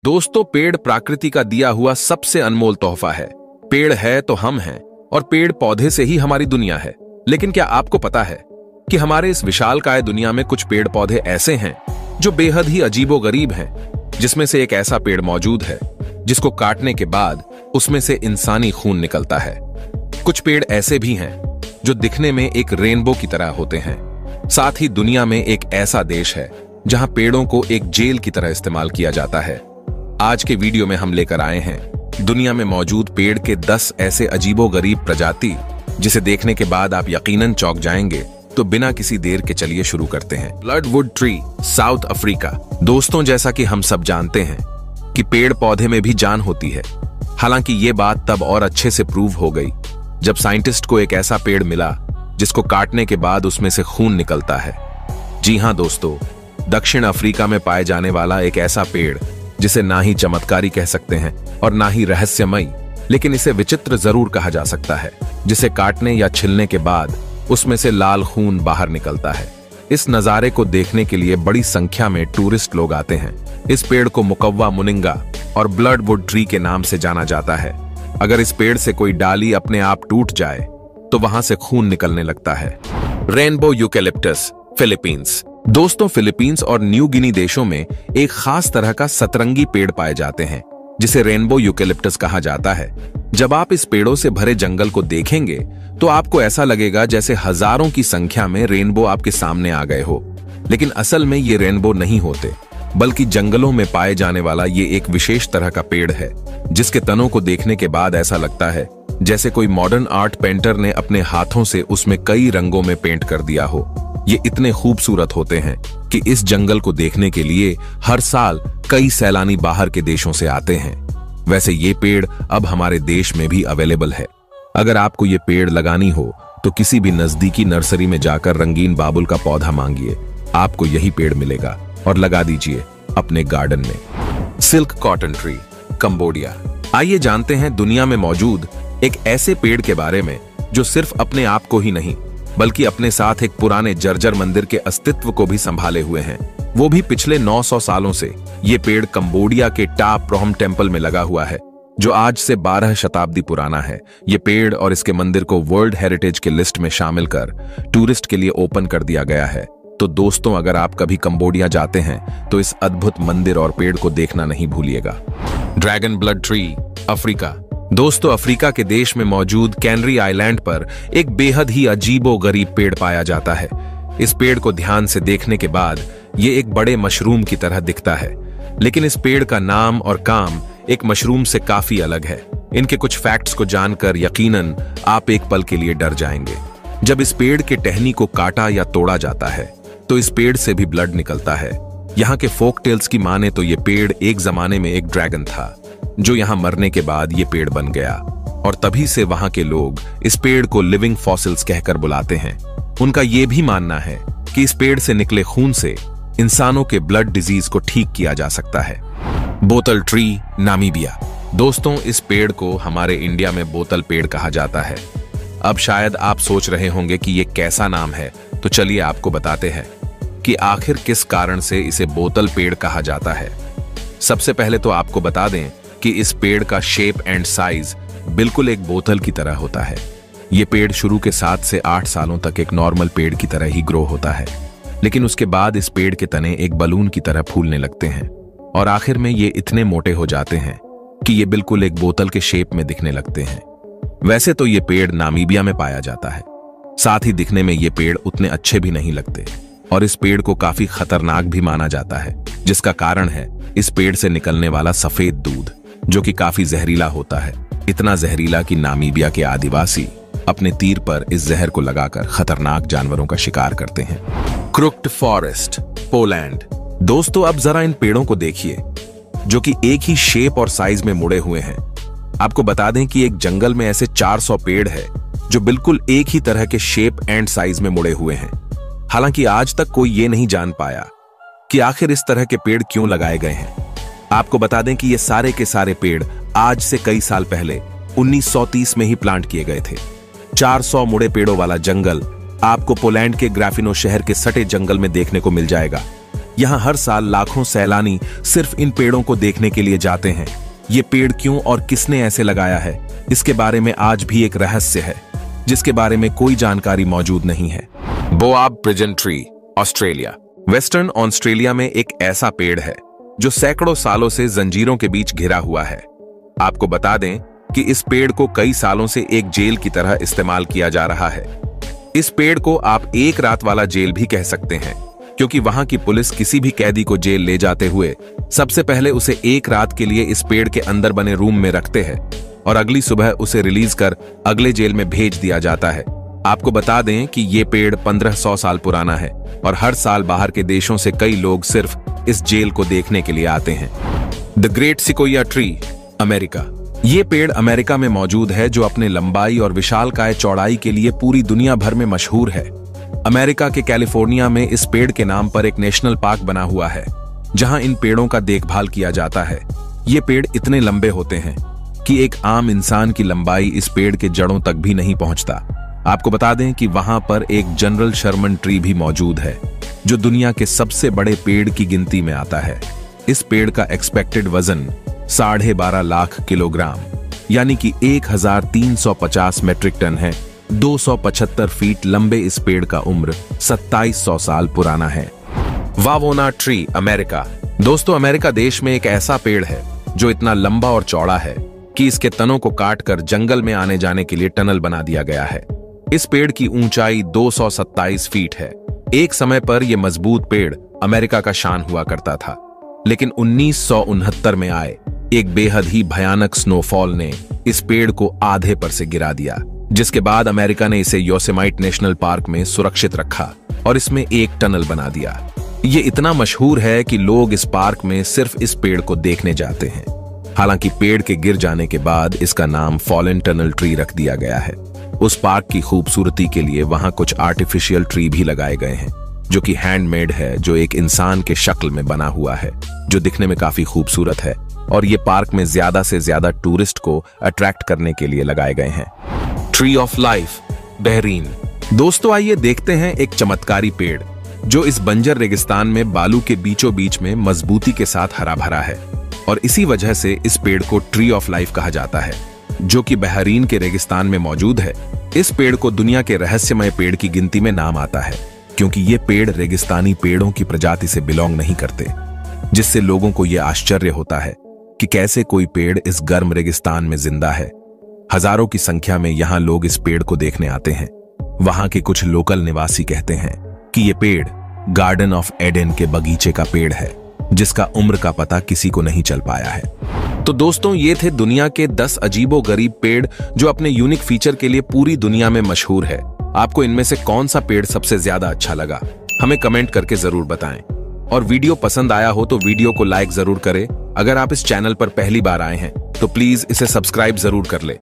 दोस्तों, पेड़ प्रकृति का दिया हुआ सबसे अनमोल तोहफा है। पेड़ है तो हम हैं और पेड़ पौधे से ही हमारी दुनिया है। लेकिन क्या आपको पता है कि हमारे इस विशालकाय दुनिया में कुछ पेड़ पौधे ऐसे हैं जो बेहद ही अजीबोगरीब हैं, जिसमें से एक ऐसा पेड़ मौजूद है जिसको काटने के बाद उसमें से इंसानी खून निकलता है। कुछ पेड़ ऐसे भी हैं जो दिखने में एक रेनबो की तरह होते हैं। साथ ही दुनिया में एक ऐसा देश है जहां पेड़ों को एक जेल की तरह इस्तेमाल किया जाता है। आज के वीडियो में हम लेकर आए हैं दुनिया में मौजूद पेड़ के 10 ऐसे अजीबोगरीब प्रजाति जिसे देखने के बाद आप यकीनन चौंक जाएंगे। तो बिना किसी देर के चलिए शुरू करते हैं। ब्लडवुड ट्री, साउथ अफ्रीका। दोस्तों, जैसा कि हम सब जानते हैं कि पेड़ पौधे में भी जान होती है। हालांकि ये बात तब और अच्छे से प्रूव हो गई जब साइंटिस्ट को एक ऐसा पेड़ मिला जिसको काटने के बाद उसमें से खून निकलता है। जी हां दोस्तों, दक्षिण अफ्रीका में पाए जाने वाला एक ऐसा पेड़ जिसे ना ही चमत्कारी कह सकते हैं और ना ही रहस्यमयी, लेकिन इसे विचित्र जरूर कहा जा सकता है, जिसे काटने या छिलने के बाद उसमें से लाल खून बाहर निकलता है। इस नजारे को देखने के लिए बड़ी संख्या में टूरिस्ट लोग आते हैं। इस पेड़ को मुकव्वा मुनिंगा और ब्लडवुड ट्री के नाम से जाना जाता है। अगर इस पेड़ से कोई डाली अपने आप टूट जाए तो वहां से खून निकलने लगता है। Rainbow eucalyptus, Philippines. दोस्तों, फिलीपींस और न्यू गिनी देशों में एक खास तरह का सतरंगी पेड़ पाए जाते हैं जिसे रेनबो यूकेलिप्टस कहा जाता है। जब आप इस पेड़ों से भरे जंगल को देखेंगे तो आपको ऐसा लगेगा जैसे हजारों की संख्या में रेनबो आपके सामने आ गए हो। लेकिन असल में ये रेनबो नहीं होते, बल्कि जंगलों में पाए जाने वाला ये एक विशेष तरह का पेड़ है जिसके तनों को देखने के बाद ऐसा लगता है जैसे कोई मॉडर्न आर्ट पेंटर ने अपने हाथों से उसमें कई रंगों में पेंट कर दिया हो। ये इतने खूबसूरत होते हैं कि इस जंगल को देखने के लिए हर साल कई सैलानी बाहर के देशों से आते हैं। वैसे ये पेड़ अब हमारे देश में भी अवेलेबल है। अगर आपको ये पेड़ लगानी हो तो किसी भी नजदीकी नर्सरी में जाकर रंगीन बाबुल का पौधा मांगिए, आपको यही पेड़ मिलेगा और लगा दीजिए अपने गार्डन में। Silk cotton tree, Cambodia. आइए जानते हैं दुनिया में मौजूद एक ऐसे पेड़ के बारे में जो सिर्फ अपने आप को ही नहीं बल्कि अपने साथ एक पुराने जर्जर मंदिर के अस्तित्व को भी संभाले हुए हैं, वो भी पिछले 900 सालों से। ये पेड़ कंबोडिया के टा प्रोहम टेम्पल में लगा हुआ है जो आज से 12 शताब्दी पुराना है। ये पेड़ और इसके मंदिर को वर्ल्ड हेरिटेज के लिस्ट में शामिल कर टूरिस्ट के लिए ओपन कर दिया गया है। तो दोस्तों, अगर आप कभी कंबोडिया जाते हैं तो इस अद्भुत मंदिर और पेड़ को देखना नहीं भूलिएगा। Dragon blood tree, Africa. दोस्तों, अफ्रीका के देश में मौजूद कैनरी आइलैंड पर एक बेहद ही अजीबोगरीब पेड़ पाया जाता है। इस पेड़ को ध्यान से देखने के बाद ये एक बड़े मशरूम की तरह दिखता है, लेकिन इस पेड़ का नाम और काम एक मशरूम से काफी अलग है। इनके कुछ फैक्ट्स को जानकर यकीनन आप एक पल के लिए डर जाएंगे। जब इस पेड़ के टहनी को काटा या तोड़ा जाता है तो इस पेड़ से भी ब्लड निकलता है। यहाँ के फोक टेल्स की माने तो ये पेड़ एक जमाने में एक ड्रैगन था जो यहाँ मरने के बाद ये पेड़ बन गया, और तभी से वहां के लोग इस पेड़ को लिविंग फॉसिल्स कहकर बुलाते हैं। उनका ये भी मानना है कि इस पेड़ से निकले खून से इंसानों के ब्लड डिजीज को ठीक किया जा सकता है। बोतल ट्री, नामीबिया। दोस्तों, इस पेड़ को हमारे इंडिया में बोतल पेड़ कहा जाता है। अब शायद आप सोच रहे होंगे कि ये कैसा नाम है, तो चलिए आपको बताते हैं कि आखिर किस कारण से इसे बोतल पेड़ कहा जाता है। सबसे पहले तो आपको बता दें कि इस पेड़ का शेप एंड साइज बिल्कुल एक बोतल की तरह होता है। ये पेड़ शुरू के 7 से 8 सालों तक एक नॉर्मल पेड़ की तरह ही ग्रो होता है, लेकिन उसके बाद इस पेड़ के तने एक बलून की तरह फूलने लगते हैं और आखिर में ये इतने मोटे हो जाते हैं कि ये बिल्कुल एक बोतल के शेप में दिखने लगते हैं। वैसे तो ये पेड़ नामीबिया में पाया जाता है, साथ ही दिखने में ये पेड़ उतने अच्छे भी नहीं लगते और इस पेड़ को काफी खतरनाक भी माना जाता है, जिसका कारण है इस पेड़ से निकलने वाला सफेद दूध, जो कि काफी जहरीला होता है। इतना जहरीला कि नामीबिया के आदिवासी अपने तीर पर इस जहर को लगाकर खतरनाक जानवरों का शिकार करते हैं। Crooked forest, Poland. दोस्तों, अब जरा इन पेड़ों को देखिए जो कि एक ही शेप और साइज में मुड़े हुए हैं। आपको बता दें कि एक जंगल में ऐसे 400 पेड़ है जो बिल्कुल एक ही तरह के शेप एंड साइज में मुड़े हुए हैं। हालांकि आज तक कोई ये नहीं जान पाया कि आखिर इस तरह के पेड़ क्यों लगाए गए हैं। आपको बता दें कि ये सारे के सारे पेड़ आज से कई साल पहले 1930 में ही प्लांट किए गए थे। 400 मुड़े पेड़ों वाला जंगल आपको पोलैंड के ग्राफिनो शहर के सटे जंगल में देखने को मिल जाएगा। यहाँ हर साल लाखों सैलानी सिर्फ इन पेड़ों को देखने के लिए जाते हैं। ये पेड़ क्यों और किसने ऐसे लगाया है, इसके बारे में आज भी एक रहस्य है, जिसके बारे में कोई जानकारी मौजूद नहीं है। Boab pigeon tree, Australia. Western Australia में एक ऐसा पेड़ है जो सैकड़ों सालों से जंजीरों के बीच घिरा हुआ है। आपको बता दें कि इस पेड़ को कई सालों से एक जेल की तरह इस्तेमाल किया जा रहा है। इस पेड़ को आप एक रात वाला जेल भी कह सकते हैं, क्योंकि वहां की पुलिस किसी भी कैदी को जेल ले जाते हुए सबसे पहले उसे एक रात के लिए इस पेड़ के अंदर बने रूम में रखते हैं और अगली सुबह उसे रिलीज कर अगले जेल में भेज दिया जाता है। आपको बता दें कि ये पेड़ 1500 साल पुराना है और हर साल बाहर के देशों से कई लोग सिर्फ इस जेल को देखने के लिए आते हैं। The great sequoia tree, America. ये पेड़ अमेरिका में मौजूद है, जो अपने लंबाई और विशालकाय चौड़ाई के लिए पूरी दुनिया भर में मशहूर है। अमेरिका के कैलिफोर्निया में इस पेड़ के नाम पर एक नेशनल पार्क बना हुआ है, जहां इन पेड़ों का देखभाल किया जाता है। ये पेड़ इतने लंबे होते हैं कि एक आम इंसान की लंबाई इस पेड़ के जड़ों तक भी नहीं पहुंचता। आपको बता दें कि वहां पर एक जनरल शर्मन ट्री भी मौजूद है, जो दुनिया के सबसे बड़े पेड़ की गिनती में आता है। इस पेड़ का एक्सपेक्टेड वजन 12.5 लाख किलोग्राम यानी कि 1350 मेट्रिक टन है। 275 फीट लंबे इस पेड़ का उम्र 2700 साल पुराना है। वावोना ट्री, अमेरिका। दोस्तों, अमेरिका देश में एक ऐसा पेड़ है जो इतना लंबा और चौड़ा है कि इसके तनों को काटकर जंगल में आने जाने के लिए टनल बना दिया गया है। इस पेड़ की ऊंचाई 227 फीट है। एक समय पर यह मजबूत पेड़ अमेरिका का शान हुआ करता था, लेकिन 1969 में आए एक बेहद ही भयानक स्नोफॉल ने इस पेड़ को आधे पर से गिरा दिया, जिसके बाद अमेरिका ने इसे योसेमाइट नेशनल पार्क में सुरक्षित रखा और इसमें एक टनल बना दिया। ये इतना मशहूर है कि लोग इस पार्क में सिर्फ इस पेड़ को देखने जाते हैं। हालांकि पेड़ के गिर जाने के बाद इसका नाम फॉलन टनल ट्री रख दिया गया है। उस पार्क की खूबसूरती के लिए वहां कुछ आर्टिफिशियल ट्री भी लगाए गए हैं, जो कि हैंडमेड है, जो एक इंसान के शक्ल में बना हुआ है, जो दिखने में काफी खूबसूरत है। और ये पार्क में ज्यादा से ज्यादा टूरिस्ट को अट्रैक्ट करने के लिए लगाए गए हैं। Tree of life, Bahrain. दोस्तों, आइए देखते हैं एक चमत्कारी पेड़ जो इस बंजर रेगिस्तान में बालू के बीचों बीच में मजबूती के साथ हरा भरा है, और इसी वजह से इस पेड़ को ट्री ऑफ लाइफ कहा जाता है, जो कि बहरीन के रेगिस्तान में मौजूद है। इस पेड़ को दुनिया के रहस्यमय पेड़ की गिनती में नाम आता है, क्योंकि ये पेड़ रेगिस्तानी पेड़ों की प्रजाति से बिलोंग नहीं करते, जिससे लोगों को यह आश्चर्य होता है कि कैसे कोई पेड़ इस गर्म रेगिस्तान में जिंदा है। हजारों की संख्या में यहाँ लोग इस पेड़ को देखने आते हैं। वहां के कुछ लोकल निवासी कहते हैं कि ये पेड़ गार्डन ऑफ एडन के बगीचे का पेड़ है, जिसका उम्र का पता किसी को नहीं चल पाया है। तो दोस्तों, ये थे दुनिया के 10 अजीबोगरीब पेड़ जो अपने यूनिक फीचर के लिए पूरी दुनिया में मशहूर है। आपको इनमें से कौन सा पेड़ सबसे ज्यादा अच्छा लगा, हमें कमेंट करके जरूर बताएं। और वीडियो पसंद आया हो तो वीडियो को लाइक जरूर करें। अगर आप इस चैनल पर पहली बार आए हैं तो प्लीज इसे सब्सक्राइब जरूर कर ले।